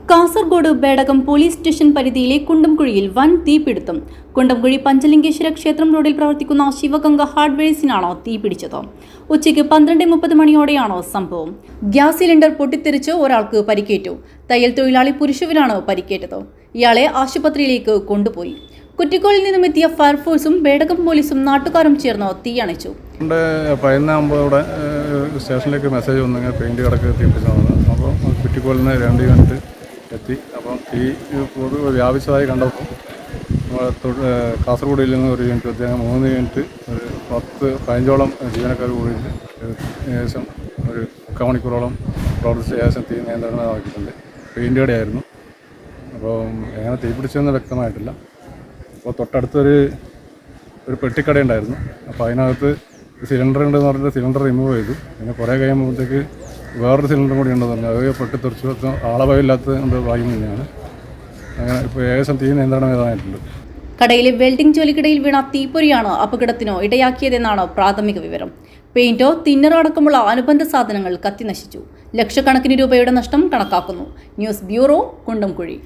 Kasaragod Bedakam police station പരിധിയിലെ കുണ്ടംകുഴിയിൽ വൻ തീപിടുത്തം. കുണ്ടംകുഴി പഞ്ചലിംഗേശ്വര ക്ഷേത്രം റോഡിൽ പ്രവർത്തിക്കുന്ന ശിവഗംഗ ഹാർഡ്വെയർസിനാണ് തീപിടിച്ചത്. ഉച്ചയ്ക്ക് 12:30 മണിയോടെയാണ് സംഭവം. ഗ്യാസ് സിലിണ്ടർ പൊട്ടിത്തെറിച്ച് ഒരാൾക്ക് പരിക്കേറ്റു. തയ്യൽ തൊഴിലാളി പുരുഷവിനാണ് പരിക്കേറ്റത്. ഇയാളെ ആശുപത്രിയിലേക്ക് കൊണ്ടുപോയി. കുറ്റിക്കോളിൽ നിന്നുമെത്തിയ ഫയർഫോഴ്സും ബേഡകം പോലീസും നാട്ടുകാരും ചേർന്ന് തീയണച്ചു. 11:50 ഇവിടെ സ്റ്റേഷനിലേക്ക് മെസ്സേജ് വന്നു, ഇങ്ങനെ പെയിൻറ്റ് കിടക്ക് തീപിടിച്ചതാണ്. അപ്പോൾ കുറ്റിക്കോളിൽ നിന്ന് 2 യൂണിറ്റ് എത്തി. അപ്പം തീ വ്യാപിച്ചതായി കണ്ടപ്പോൾ കാസർഗോഡിൽ നിന്ന് 1 യൂണിറ്റ് എത്തി. 3 യൂണിറ്റ് 10-15ഓളം ജീവനക്കാർ കൂടിയിട്ട് ഏകദേശം ഒരു 3 മണിക്കൂറോളം പ്രവർത്തിച്ച ശേഷം തീ നിയന്ത്രണമാക്കിയിട്ടുണ്ട്. പെയിൻറ്റ് കടയായിരുന്നു. അപ്പോൾ എങ്ങനെ തീ പിടിച്ചതെന്ന് വ്യക്തമായിട്ടില്ല. അപ്പോൾ തൊട്ടടുത്തൊരു പെട്ടിക്കട ഉണ്ടായിരുന്നു. അപ്പോൾ അതിനകത്ത് സിലിണ്ടർ ഉണ്ടെന്ന് പറഞ്ഞിട്ട് സിലിണ്ടർ റിമൂവ് ചെയ്തു. പിന്നെ കുറേ കഴിയുമ്പോഴത്തേക്ക് വേറൊരു സിലിണ്ടർ കൂടി ഉണ്ടെന്ന് പറഞ്ഞു. അത് പൊട്ടിത്തെറിച്ചു. ആളപായമില്ലാത്തത് കൊണ്ട് ഭാഗ്യം തന്നെയാണ്. അങ്ങനെ ഇപ്പോൾ ഏകദേശം തീ നിയന്ത്രണം ചെയ്തായിട്ടുണ്ട്. കടയിലെ വെൽഡിംഗ് ജോലിക്കിടയിൽ വീണ തീപ്പൊരിയാണ് അപകടത്തിനോ ഇടയാക്കിയതെന്നാണ് പ്രാഥമിക വിവരം. പെയിന്റോ തിന്നറോ അടക്കമുള്ള അനുബന്ധ സാധനങ്ങൾ കത്തിനശിച്ചു. ലക്ഷക്കണക്കിന് രൂപയുടെ നഷ്ടം കണക്കാക്കുന്നു. News bureau, Kundamkuzhi.